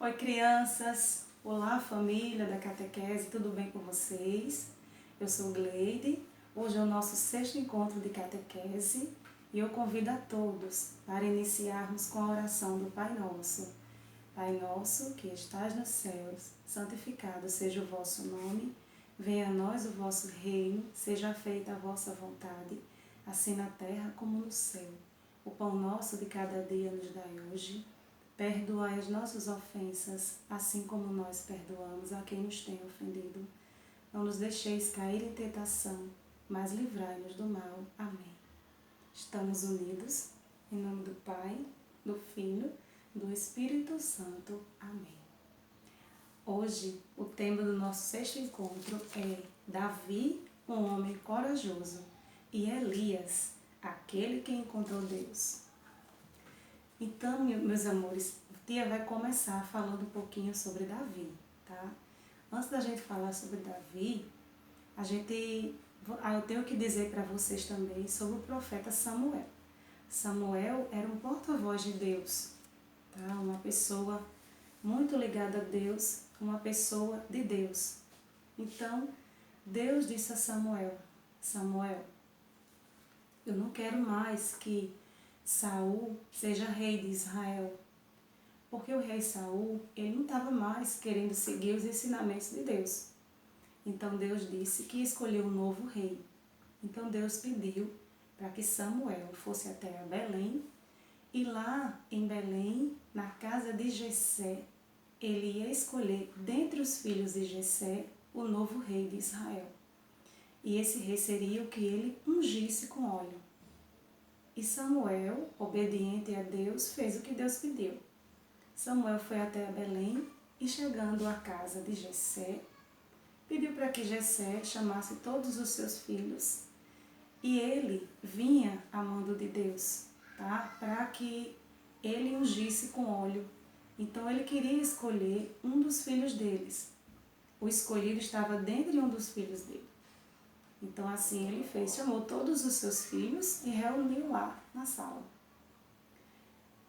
Oi, crianças! Olá, família da catequese, tudo bem com vocês? Eu sou Gleide, hoje é o nosso 6º encontro de catequese e eu convido a todos para iniciarmos com a oração do Pai Nosso. Pai nosso, que estás nos céus, santificado seja o vosso nome, venha a nós o vosso reino, seja feita a vossa vontade, assim na terra como no céu. O pão nosso de cada dia nos dai hoje. Perdoai as nossas ofensas, assim como nós perdoamos a quem nos tem ofendido. Não nos deixeis cair em tentação, mas livrai-nos do mal. Amém. Estamos unidos, em nome do Pai, do Filho, do Espírito Santo. Amém. Hoje, o tema do nosso 6º encontro é Davi, um homem corajoso, e Elias, aquele que encontrou Deus. Então, meus amores, o dia vai começar falando um pouquinho sobre Davi, tá? Antes da gente falar sobre Davi, eu tenho que dizer para vocês também sobre o profeta Samuel. Samuel era um porta-voz de Deus, tá? Uma pessoa muito ligada a Deus, uma pessoa de Deus. Então, Deus disse a Samuel, Samuel, eu não quero mais que Saul seja rei de Israel, porque o rei Saul, ele não estava mais querendo seguir os ensinamentos de Deus. Então Deus disse que escolheu um novo rei. Então Deus pediu para que Samuel fosse até a Belém, e lá em Belém, na casa de Jessé, ele ia escolher dentre os filhos de Jessé o novo rei de Israel. E esse rei seria o que ele ungisse com óleo. E Samuel, obediente a Deus, fez o que Deus pediu. Samuel foi até a Belém e, chegando à casa de Jessé, pediu para que Jessé chamasse todos os seus filhos, e ele vinha a mando de Deus, tá? Para que ele ungisse com óleo. Então ele queria escolher um dos filhos deles. O escolhido estava dentre um dos filhos dele. Então assim ele fez, chamou todos os seus filhos e reuniu lá na sala.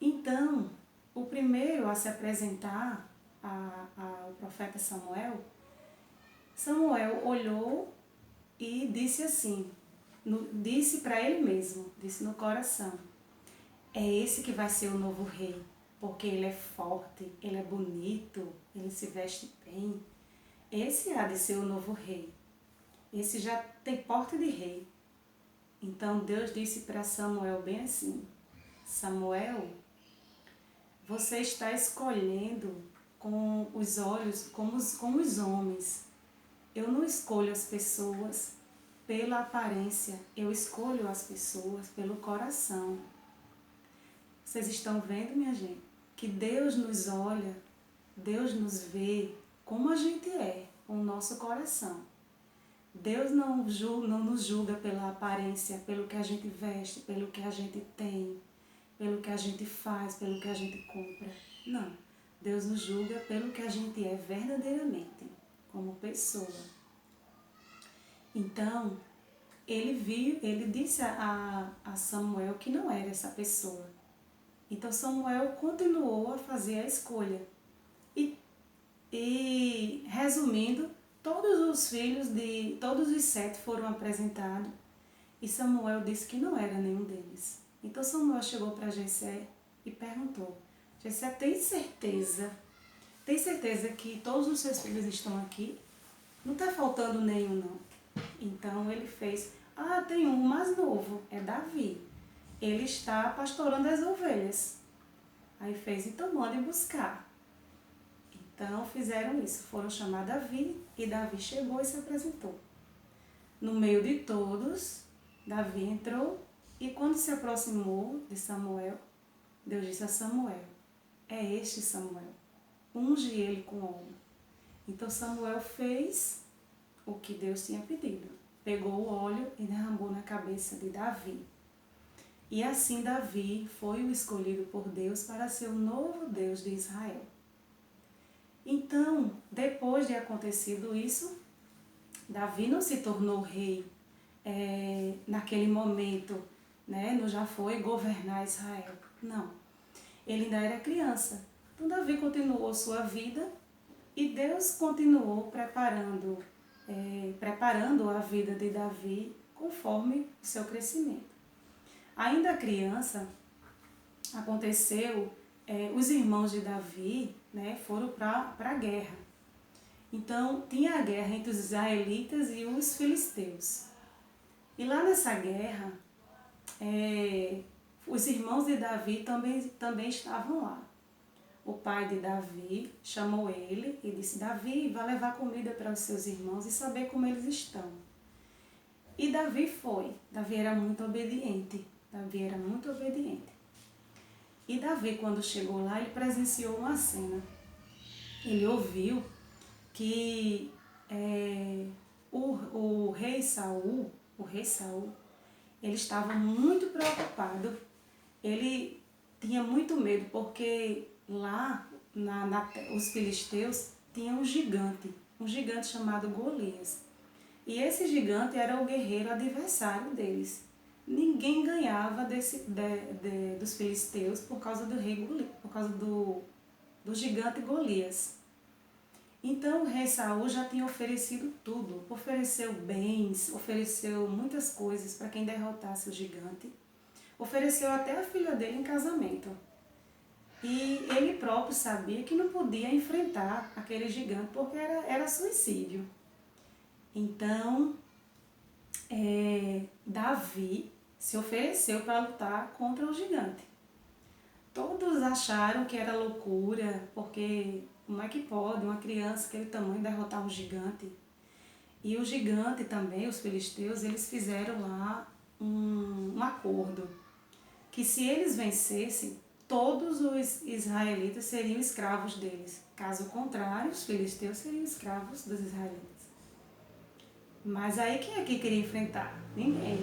Então, o primeiro a se apresentar ao profeta Samuel, Samuel olhou e disse assim, disse para ele mesmo, disse no coração, é esse que vai ser o novo rei, porque ele é forte, ele é bonito, ele se veste bem. Esse há de ser o novo rei. Esse já tem porte de rei. Então Deus disse para Samuel bem assim, Samuel, você está escolhendo com os olhos, como os homens. Eu não escolho as pessoas pela aparência, eu escolho as pessoas pelo coração. Vocês estão vendo, minha gente, que Deus nos olha, Deus nos vê como a gente é, com o nosso coração. Deus não nos julga pela aparência, pelo que a gente veste, pelo que a gente tem, pelo que a gente faz, pelo que a gente compra. Não. Deus nos julga pelo que a gente é verdadeiramente, como pessoa. Então, ele disse a Samuel que não era essa pessoa. Então Samuel continuou a fazer a escolha. E resumindo, todos os 7 foram apresentados e Samuel disse que não era nenhum deles. Então Samuel chegou para Jessé e perguntou, Jessé, tem certeza que todos os seus filhos estão aqui? Não está faltando nenhum não. Então ele fez, tem um mais novo, é Davi. Ele está pastorando as ovelhas. Aí fez, então mande buscar. Então fizeram isso, foram chamar Davi e Davi chegou e se apresentou. No meio de todos, Davi entrou e quando se aproximou de Samuel, Deus disse a Samuel, é este Samuel, unge ele com óleo. Então Samuel fez o que Deus tinha pedido, pegou o óleo e derramou na cabeça de Davi. E assim Davi foi o escolhido por Deus para ser o novo Deus de Israel. Então, depois de acontecido isso, Davi não se tornou rei naquele momento, né? Não já foi governar Israel. Não. Ele ainda era criança. Então Davi continuou sua vida e Deus continuou preparando a vida de Davi conforme o seu crescimento. Ainda criança, aconteceu, os irmãos de Davi, né, foram para a guerra. Então tinha a guerra entre os israelitas e os filisteus. E lá nessa guerra, os irmãos de Davi também estavam lá. O pai de Davi chamou ele e disse: Davi, vá levar comida para os seus irmãos e saber como eles estão. E Davi foi. Davi era muito obediente. E Davi, quando chegou lá, ele presenciou uma cena. Ele ouviu que o rei Saul, ele estava muito preocupado. Ele tinha muito medo, porque lá os filisteus tinham um gigante chamado Golias. E esse gigante era o guerreiro adversário deles. Ninguém ganhava dos filisteus por causa do rei Golias, por causa do gigante Golias. Então o rei Saul já tinha oferecido tudo, ofereceu bens, ofereceu muitas coisas para quem derrotasse o gigante, ofereceu até a filha dele em casamento. E ele próprio sabia que não podia enfrentar aquele gigante porque era suicídio. Então, Davi se ofereceu para lutar contra o gigante. Todos acharam que era loucura, porque como é que pode uma criança daquele tamanho derrotar um gigante? E o gigante também, os filisteus, eles fizeram lá um acordo, que se eles vencessem, todos os israelitas seriam escravos deles. Caso contrário, os filisteus seriam escravos dos israelitas. Mas aí quem é que queria enfrentar? Ninguém,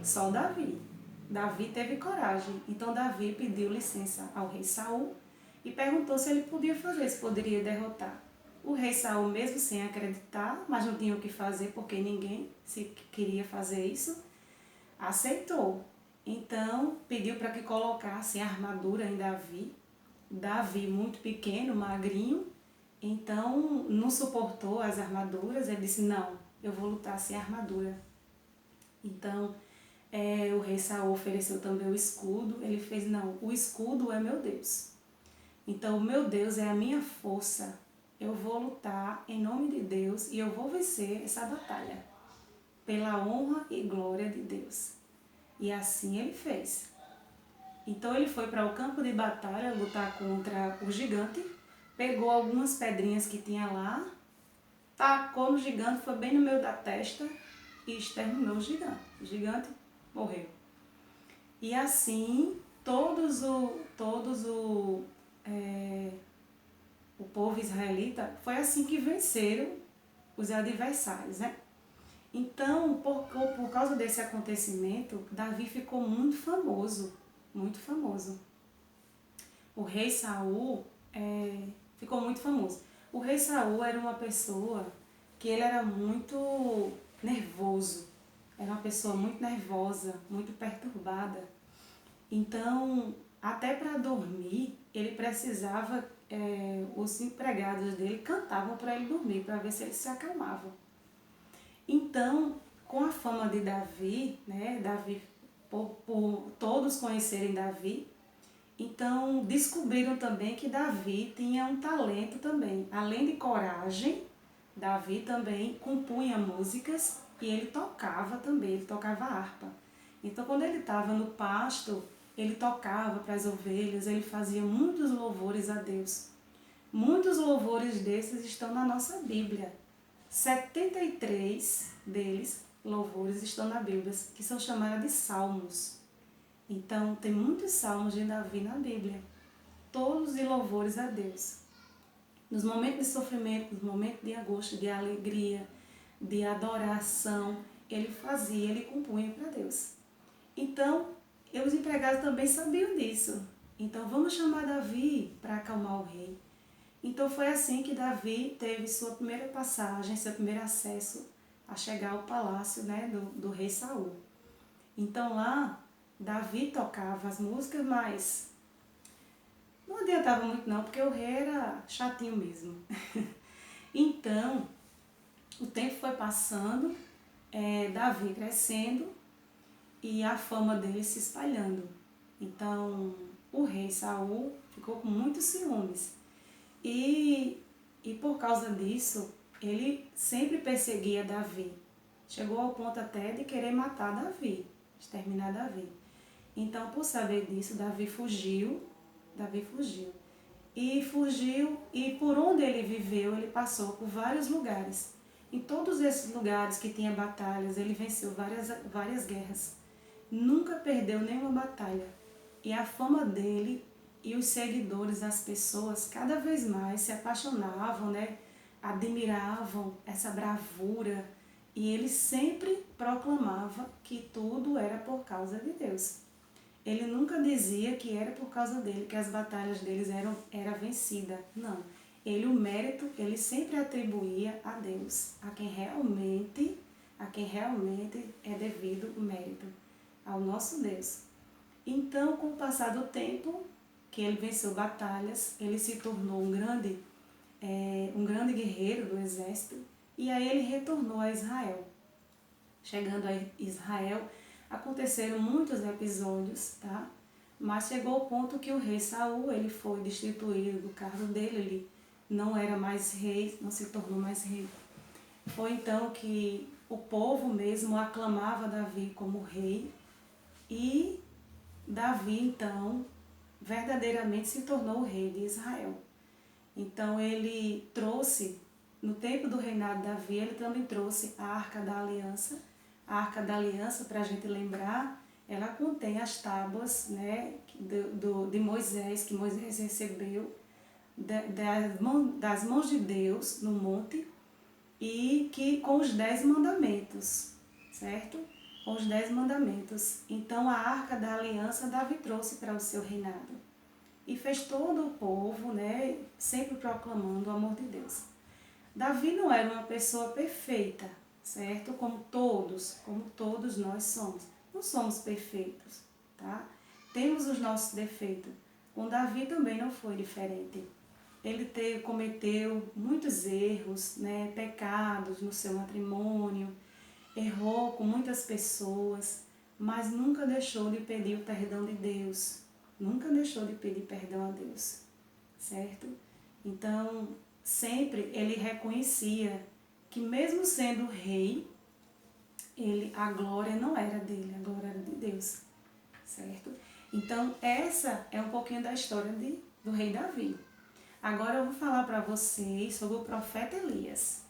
só Davi. Davi teve coragem, então Davi pediu licença ao rei Saul e perguntou se ele podia fazer, se poderia derrotar. O rei Saul, mesmo sem acreditar, mas não tinha o que fazer porque ninguém se queria fazer isso, aceitou. Então pediu para que colocassem armadura em Davi. Davi, muito pequeno, magrinho, então não suportou as armaduras, ele disse: não, eu vou lutar sem armadura. Então o rei Saul ofereceu também o escudo. Ele fez: não, o escudo é meu Deus. Então o meu Deus é a minha força. Eu vou lutar em nome de Deus e eu vou vencer essa batalha pela honra e glória de Deus. E assim ele fez. Então ele foi para o campo de batalha lutar contra o gigante, pegou algumas pedrinhas que tinha lá, tacou no gigante, foi bem no meio da testa e exterminou o gigante. O gigante morreu. E assim o povo israelita foi assim que venceram os adversários, né? Então, por causa desse acontecimento, Davi ficou muito famoso, muito famoso. O rei Saul ficou muito famoso. O rei Saul era uma pessoa que ele era muito nervoso, era uma pessoa muito nervosa, muito perturbada. Então, até para dormir, ele precisava, os empregados dele cantavam para ele dormir, para ver se ele se acalmava. Então, com a fama de Davi, né, por todos conhecerem Davi, então descobriram também que Davi tinha um talento também. Além de coragem, Davi também compunha músicas e ele tocava também, ele tocava harpa. Então, quando ele estava no pasto, ele tocava para as ovelhas, ele fazia muitos louvores a Deus. Muitos louvores desses estão na nossa Bíblia. 73 deles, louvores, estão na Bíblia, que são chamados de salmos. Então, tem muitos salmos de Davi na Bíblia, todos de louvores a Deus. Nos momentos de sofrimento, nos momentos de angústia, de alegria, de adoração, ele fazia, ele compunha para Deus. Então, os empregados também sabiam disso. Então, vamos chamar Davi para acalmar o rei. Então, foi assim que Davi teve sua primeira passagem, seu primeiro acesso a chegar ao palácio, né, do rei Saul. Então, lá, Davi tocava as músicas, mas Não adiantava muito não, porque o rei era chatinho mesmo. Então, o tempo foi passando, Davi crescendo e a fama dele se espalhando. Então, o rei Saul ficou com muitos ciúmes. E por causa disso, ele sempre perseguia Davi. Chegou ao ponto até de querer matar Davi, exterminar Davi. Então, por saber disso, Davi fugiu. E por onde ele viveu, ele passou por vários lugares. Em todos esses lugares que tinha batalhas, ele venceu várias guerras. Nunca perdeu nenhuma batalha. E a fama dele e os seguidores, as pessoas, cada vez mais se apaixonavam, né? Admiravam essa bravura. E ele sempre proclamava que tudo era por causa de Deus. Ele nunca dizia que era por causa dele, que as batalhas deles era vencida. Não. O mérito, ele sempre atribuía a Deus, a quem realmente é devido o mérito, ao nosso Deus. Então, com o passar do tempo, que ele venceu batalhas, ele se tornou um grande guerreiro do exército, e aí ele retornou a Israel. Chegando a Israel, aconteceram muitos episódios, tá? Mas chegou o ponto que o rei Saul, ele foi destituído do cargo dele, ele não era mais rei, não se tornou mais rei. Foi então que o povo mesmo aclamava Davi como rei, e Davi então verdadeiramente se tornou o rei de Israel. Então ele trouxe, no tempo do reinado de Davi, ele também trouxe a Arca da Aliança. A Arca da Aliança, para a gente lembrar, ela contém as tábuas, né, de Moisés, que Moisés recebeu das mãos de Deus no monte, e que com os 10 mandamentos, certo? Com os 10 mandamentos. Então a Arca da Aliança Davi trouxe para o seu reinado. E fez todo o povo, né, sempre proclamando o amor de Deus. Davi não era uma pessoa perfeita, certo? Como todos nós somos. Não somos perfeitos, tá? Temos os nossos defeitos. Com Davi também não foi diferente. Ele cometeu muitos erros, né, pecados no seu matrimônio, errou com muitas pessoas, mas nunca deixou de pedir o perdão de Deus. Nunca deixou de pedir perdão a Deus, certo? Então, sempre ele reconhecia que mesmo sendo rei, a glória não era dele, a glória era de Deus, certo? Então, essa é um pouquinho da história do rei Davi. Agora eu vou falar para vocês sobre o profeta Elias.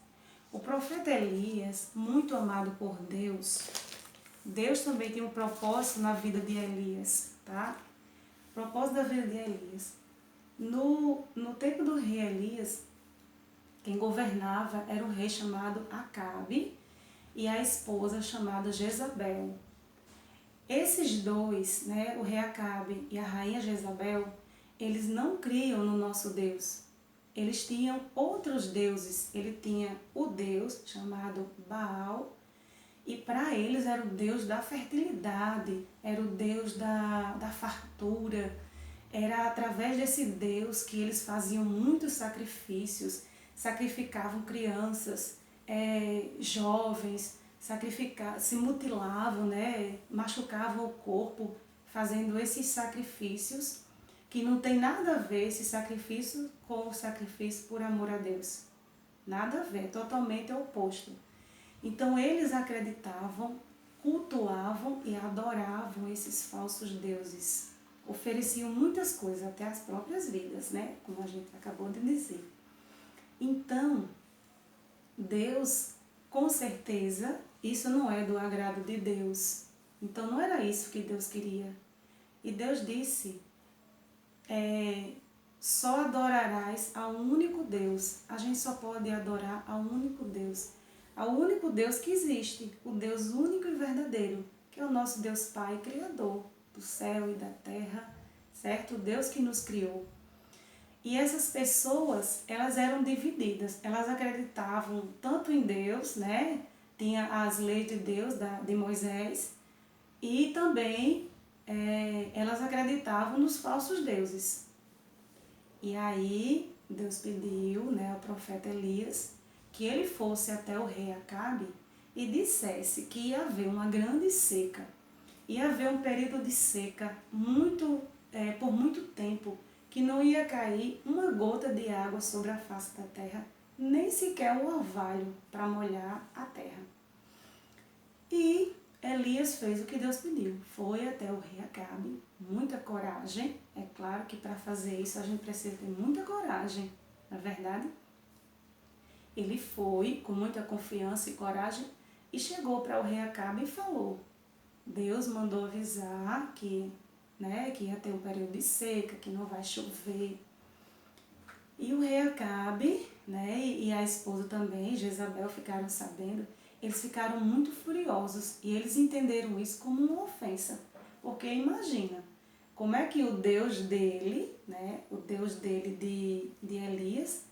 O profeta Elias, muito amado por Deus, Deus também tem um propósito na vida de Elias, tá? O propósito da vida de Elias. No tempo do rei Elias, quem governava era um rei chamado Acabe e a esposa chamada Jezabel. Esses dois, né, o rei Acabe e a rainha Jezabel, eles não criam no nosso Deus. Eles tinham outros deuses. Ele tinha o Deus chamado Baal, e para eles era o Deus da fertilidade, era o Deus da fartura. Era através desse Deus que eles faziam muitos sacrifícios, sacrificavam crianças, jovens, se mutilavam, né? Machucavam o corpo fazendo esses sacrifícios, que não tem nada a ver esse sacrifício com o sacrifício por amor a Deus. Nada a ver, totalmente oposto. Então eles acreditavam, cultuavam e adoravam esses falsos deuses. Ofereciam muitas coisas, até as próprias vidas, né? Como a gente acabou de dizer. Então, Deus, com certeza, isso não é do agrado de Deus. Então não era isso que Deus queria. E Deus disse, só adorarás ao único Deus. A gente só pode adorar ao único Deus. Ao único Deus que existe, o Deus único e verdadeiro, que é o nosso Deus Pai, Criador do céu e da terra, certo? O Deus que nos criou. E essas pessoas, elas eram divididas. Elas acreditavam tanto em Deus, né? Tinha as leis de Deus, de Moisés, e também elas acreditavam nos falsos deuses. E aí Deus pediu, né, ao profeta Elias que ele fosse até o rei Acabe e dissesse que ia haver uma grande seca. Ia haver um período de seca por muito tempo, que não ia cair uma gota de água sobre a face da terra, nem sequer um orvalho para molhar a terra. E Elias fez o que Deus pediu, foi até o rei Acabe, muita coragem. É claro que para fazer isso a gente precisa ter muita coragem, não é verdade? Ele foi com muita confiança e coragem e chegou para o rei Acabe e falou: Deus mandou avisar que ia ter um período de seca, que não vai chover. E o rei Acabe, e a esposa também, Jezabel, ficaram sabendo. Eles ficaram muito furiosos e eles entenderam isso como uma ofensa. Porque imagina, como é que o Deus dele, o Deus dele de Elias,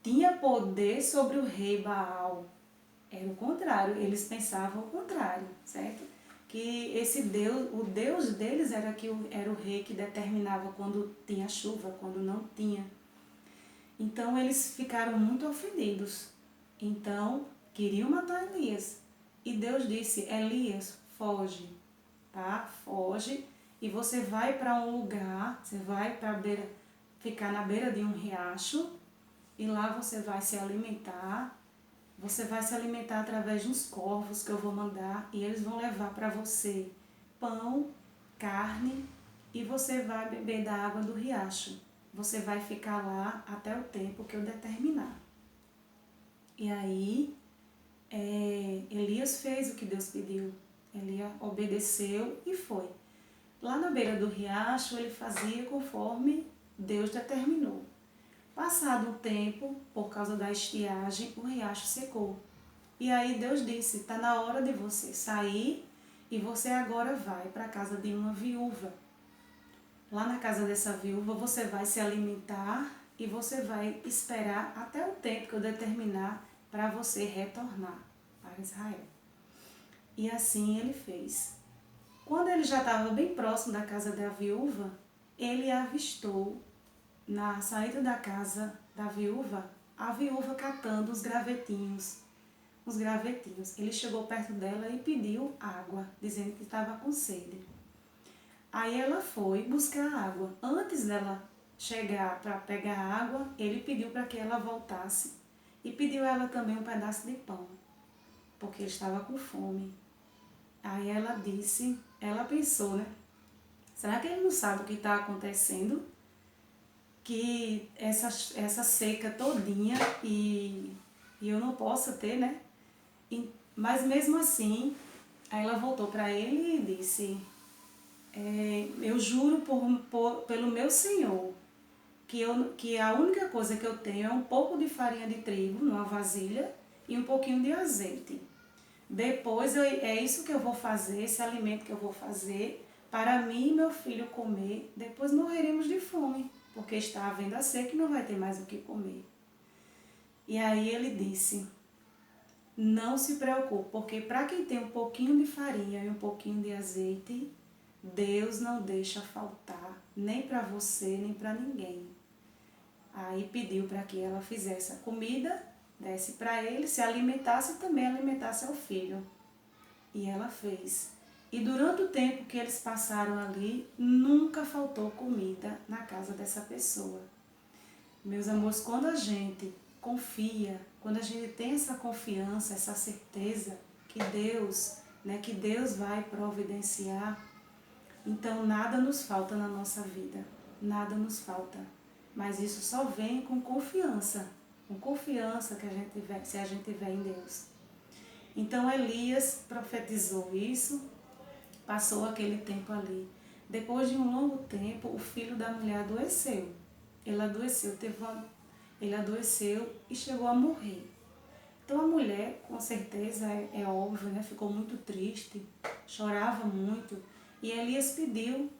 tinha poder sobre o rei Baal. Era o contrário, eles pensavam o contrário, certo? Que esse Deus, o Deus deles era o rei que determinava quando tinha chuva, quando não tinha. Então eles ficaram muito ofendidos. Então queriam matar Elias. E Deus disse: Elias, foge, tá? Foge e você vai para um lugar, você vai ficar na beira de um riacho e lá você vai se alimentar. Você vai se alimentar através de uns corvos que eu vou mandar e eles vão levar para você pão, carne e você vai beber da água do riacho. Você vai ficar lá até o tempo que eu determinar. E aí, Elias fez o que Deus pediu. Elias obedeceu e foi. Lá na beira do riacho, ele fazia conforme Deus determinou. Passado um tempo, por causa da estiagem, o riacho secou. E aí Deus disse: está na hora de você sair e você agora vai para a casa de uma viúva. Lá na casa dessa viúva você vai se alimentar e você vai esperar até o tempo que eu determinar para você retornar para Israel. E assim ele fez. Quando ele já estava bem próximo da casa da viúva, ele avistou na saída da casa da viúva, a viúva catando os gravetinhos. Ele chegou perto dela e pediu água, dizendo que estava com sede. Aí ela foi buscar água. Antes dela chegar para pegar água, ele pediu para que ela voltasse e pediu a ela também um pedaço de pão, porque ele estava com fome. Aí ela pensou, será que ele não sabe o que está acontecendo? Que essa seca todinha e eu não posso ter, Mas mesmo assim, aí ela voltou para ele e disse: eu juro pelo meu Senhor que a única coisa que eu tenho é um pouco de farinha de trigo numa vasilha e um pouquinho de azeite. Depois é isso que eu vou fazer, esse alimento que eu vou fazer para mim e meu filho comer. Depois morreremos de fome, porque está havendo a seca e não vai ter mais o que comer. E aí ele disse: não se preocupe, porque para quem tem um pouquinho de farinha e um pouquinho de azeite, Deus não deixa faltar, nem para você, nem para ninguém. Aí pediu para que ela fizesse a comida, desse para ele, se alimentasse e também alimentasse ao filho. E ela fez. E durante o tempo que eles passaram ali, nunca faltou comida na casa dessa pessoa. Meus amores, quando a gente confia, quando a gente tem essa confiança, essa certeza que Deus vai providenciar, então nada nos falta na nossa vida, nada nos falta. Mas isso só vem com confiança se a gente tiver em Deus. Então Elias profetizou isso, passou aquele tempo ali. Depois de um longo tempo, o filho da mulher adoeceu. Ele adoeceu e chegou a morrer. Então a mulher, com certeza, é óbvio, ficou muito triste, chorava muito. E Elias pediu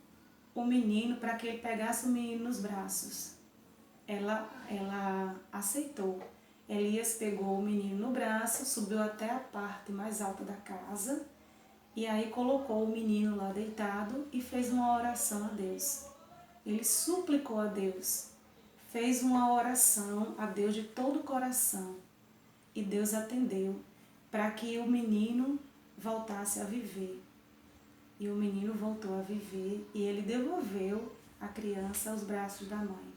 o menino para que ele pegasse o menino nos braços. Ela aceitou. Elias pegou o menino no braço, subiu até a parte mais alta da casa e aí colocou o menino lá deitado e fez uma oração a Deus. Ele suplicou a Deus: fez uma oração a Deus de todo o coração e Deus atendeu para que o menino voltasse a viver. E o menino voltou a viver e ele devolveu a criança aos braços da mãe,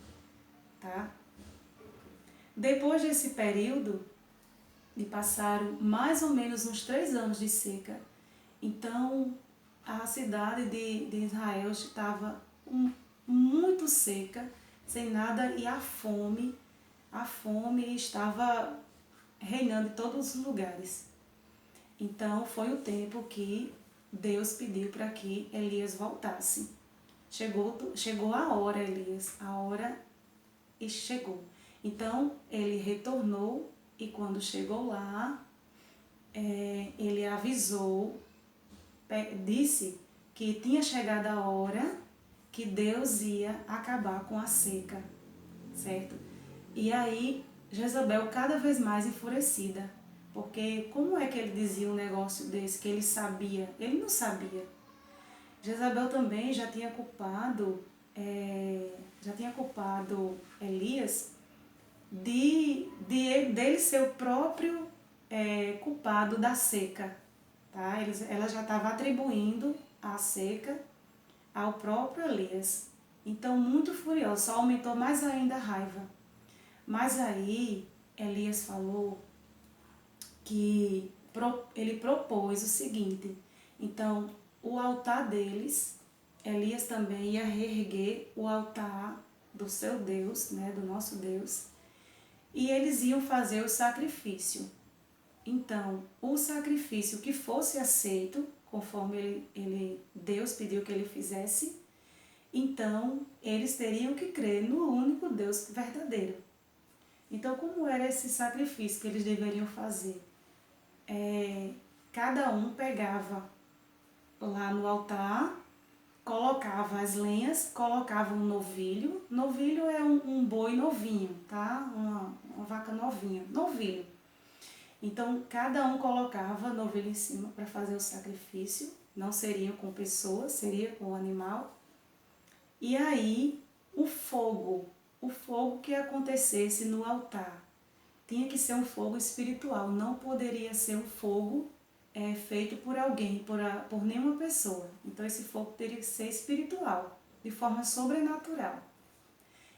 tá? Depois desse período, e passaram mais ou menos uns 3 anos de seca, então a cidade de Israel estava muito seca, sem nada, e a fome estava reinando em todos os lugares. Então foi o tempo que Deus pediu para que Elias voltasse. Chegou a hora, Elias, a hora e chegou. Então ele retornou e quando chegou lá, ele avisou, disse que tinha chegado a hora que Deus ia acabar com a seca, certo? E aí Jezabel cada vez mais enfurecida, porque como é que ele dizia um negócio desse que ele sabia? Ele não sabia. Jezabel também já tinha culpado Elias dele ser o próprio culpado da seca, tá? Ela já estava atribuindo a seca ao próprio Elias. Então, muito furioso, só aumentou mais ainda a raiva. Mas aí, Elias falou que ele propôs o seguinte: então, o altar deles, Elias também ia reerguer o altar do seu Deus, né, do nosso Deus, e eles iam fazer o sacrifício. Então, o sacrifício que fosse aceito, conforme Deus pediu que ele fizesse, então eles teriam que crer no único Deus verdadeiro. Então, como era esse sacrifício que eles deveriam fazer? Cada um pegava lá no altar, colocava as lenhas, colocava um novilho. Novilho é um boi novinho, tá? Uma vaca novinha, novilho. Então, cada um colocava novilho em cima para fazer o sacrifício. Não seria com pessoas, seria com o animal. E aí, o fogo que acontecesse no altar, tinha que ser um fogo espiritual, não poderia ser um fogo feito por alguém, por nenhuma pessoa. Então esse fogo teria que ser espiritual, de forma sobrenatural.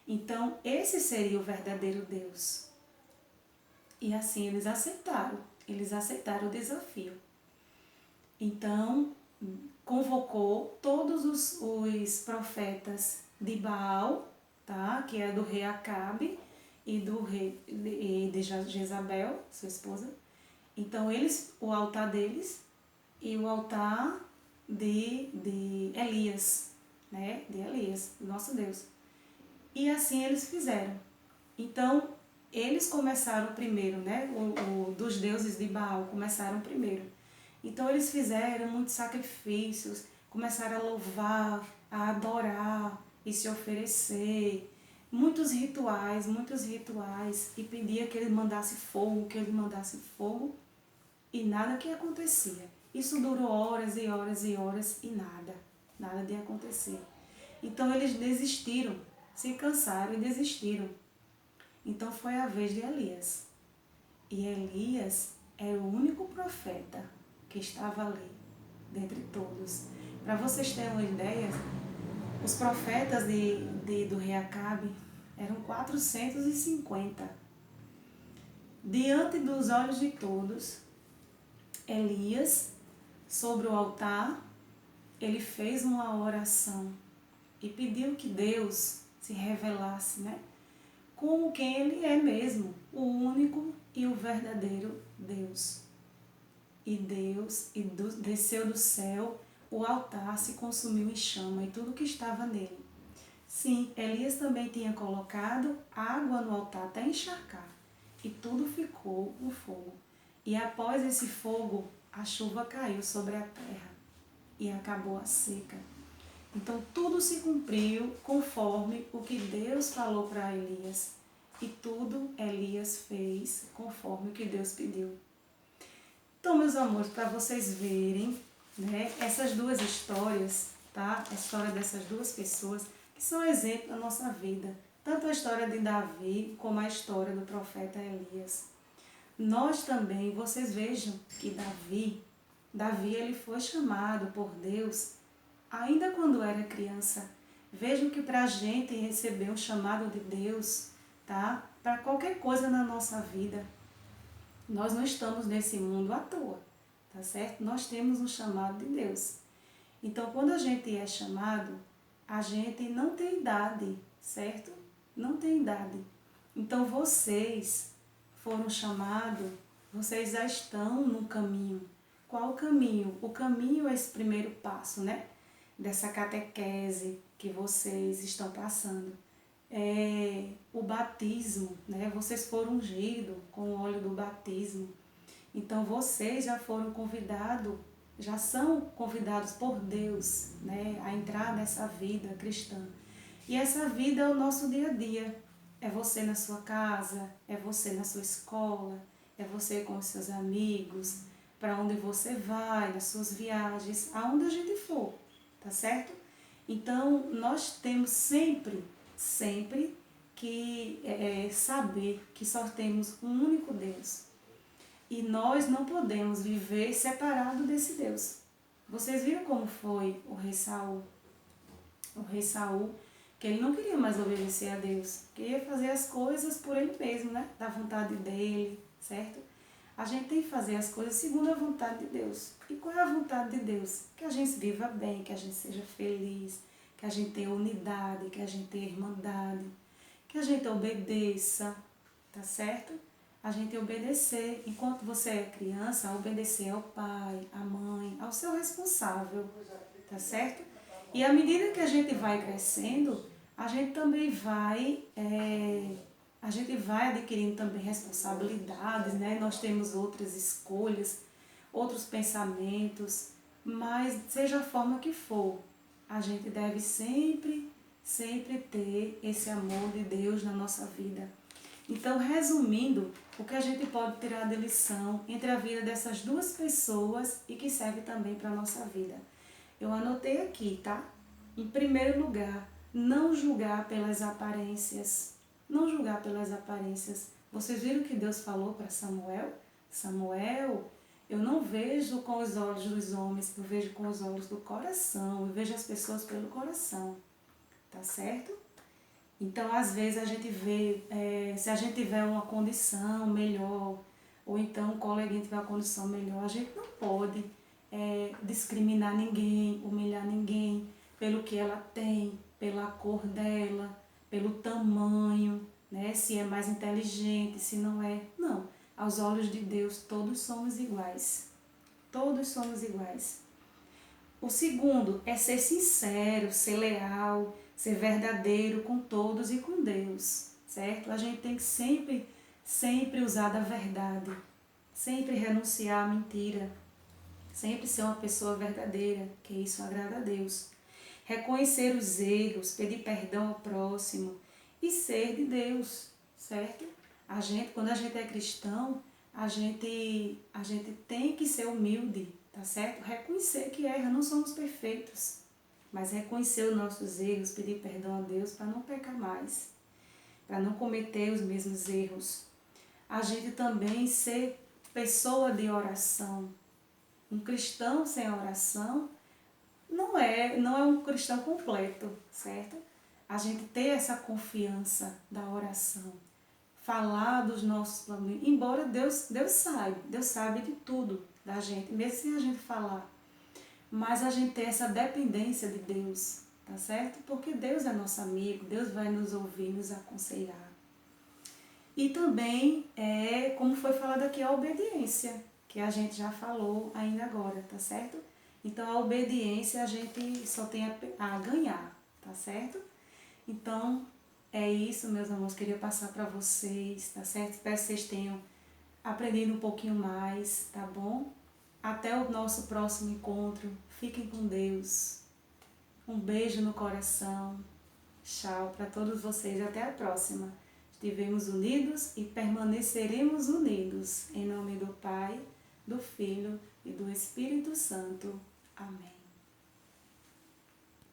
Então esse seria o verdadeiro Deus. E assim eles aceitaram o desafio. Então convocou todos os profetas de Baal, tá? Que é do rei Acabe e de Jezabel, sua esposa. Então o altar deles e o altar de Elias, né? De Elias, nosso Deus. E assim eles fizeram. Então eles começaram primeiro, né? Dos deuses de Baal começaram primeiro. Então eles fizeram muitos sacrifícios, começaram a louvar, a adorar e se oferecer. Muitos rituais, e pedia que ele mandasse fogo, e nada que acontecia. Isso durou horas e horas e horas e nada de acontecer. Então eles desistiram, se cansaram e desistiram. Então foi a vez de Elias. E Elias era o único profeta que estava ali, dentre todos. Para vocês terem uma ideia, os profetas do rei Acabe eram 450. Diante dos olhos de todos, Elias, sobre o altar, ele fez uma oração e pediu que Deus se revelasse, né? Como quem ele é mesmo, o único e o verdadeiro Deus. E desceu do céu, o altar se consumiu em chama e tudo que estava nele. Sim, Elias também tinha colocado água no altar até encharcar, e tudo ficou um fogo. E após esse fogo, a chuva caiu sobre a terra e acabou a seca. Então tudo se cumpriu conforme o que Deus falou para Elias. E tudo Elias fez conforme o que Deus pediu. Então, meus amores, para vocês verem, né, essas duas histórias, tá? A história dessas duas pessoas, que são exemplo da nossa vida. tanto a história de Davi como a história do profeta Elias. Nós também, vocês vejam que Davi ele foi chamado por Deus ainda quando era criança. Vejam que para a gente receber um chamado de Deus, tá? Para qualquer coisa na nossa vida, nós não estamos nesse mundo à toa, tá certo? Nós temos um chamado de Deus. Então, quando a gente é chamado, a gente não tem idade, certo? Não tem idade. Então, vocês foram chamados, vocês já estão no caminho. Qual o caminho? O caminho é esse primeiro passo, né? Dessa catequese que vocês estão passando. É o batismo, né? Vocês foram ungidos com o óleo do batismo. Então, vocês já foram convidados, já são convidados por Deus, né? A entrar nessa vida cristã. E essa vida é o nosso dia a dia. É você na sua casa, é você na sua escola, é você com os seus amigos, para onde você vai, nas suas viagens, aonde a gente for, tá certo? Então, nós temos sempre que saber que só temos um único Deus. E nós não podemos viver separado desse Deus. Vocês viram como foi o rei Saul? O rei Saul, que ele não queria mais obedecer a Deus, queria fazer as coisas por ele mesmo, né? Da vontade dele, certo? A gente tem que fazer as coisas segundo a vontade de Deus. E qual é a vontade de Deus? Que a gente viva bem, que a gente seja feliz, que a gente tenha unidade, que a gente tenha irmandade, que a gente obedeça, tá certo? A gente obedecer. Enquanto você é criança, obedecer ao pai, à mãe, ao seu responsável, tá certo? E à medida que a gente vai crescendo, a gente também vai adquirindo também responsabilidades, né? Nós temos outras escolhas, outros pensamentos, mas seja a forma que for, a gente deve sempre ter esse amor de Deus na nossa vida. Então, resumindo, o que a gente pode tirar de lição entre a vida dessas duas pessoas e que serve também para a nossa vida. Eu anotei aqui, tá? Em primeiro lugar, não julgar pelas aparências. Não julgar pelas aparências. Vocês viram que Deus falou para Samuel? Samuel, eu não vejo com os olhos dos homens, eu vejo com os olhos do coração, eu vejo as pessoas pelo coração. Tá certo? Então, às vezes, a gente vê, se a gente tiver uma condição melhor, ou então um coleguinha tiver uma condição melhor, a gente não pode discriminar ninguém, humilhar ninguém pelo que ela tem, pela cor dela, pelo tamanho, né? Se é mais inteligente, se não é. Não, aos olhos de Deus todos somos iguais. Todos somos iguais. O segundo é ser sincero, ser leal, ser verdadeiro com todos e com Deus, certo? A gente tem que sempre usar da verdade, sempre renunciar à mentira, sempre ser uma pessoa verdadeira, que isso agrada a Deus. Reconhecer os erros, pedir perdão ao próximo e ser de Deus, certo? Quando a gente é cristão, a gente tem que ser humilde, tá certo? Reconhecer que erra, não somos perfeitos, mas reconhecer os nossos erros, pedir perdão a Deus para não pecar mais, para não cometer os mesmos erros. A gente também ser pessoa de oração. Um cristão sem oração não é um cristão completo, certo? A gente ter essa confiança da oração, falar dos nossos problemas, embora Deus sabe de tudo da gente, mesmo sem a gente falar. Mas a gente tem essa dependência de Deus, tá certo? Porque Deus é nosso amigo, Deus vai nos ouvir, nos aconselhar. E também, como foi falado aqui, a obediência, que a gente já falou ainda agora, tá certo? Então, a obediência a gente só tem a ganhar, tá certo? Então, é isso, meus amores, queria passar para vocês, tá certo? Espero que vocês tenham aprendido um pouquinho mais, tá bom? Até o nosso próximo encontro. Fiquem com Deus. Um beijo no coração. Tchau para todos vocês. Até a próxima. Estivemos unidos e permaneceremos unidos. Em nome do Pai, do Filho e do Espírito Santo. Amém.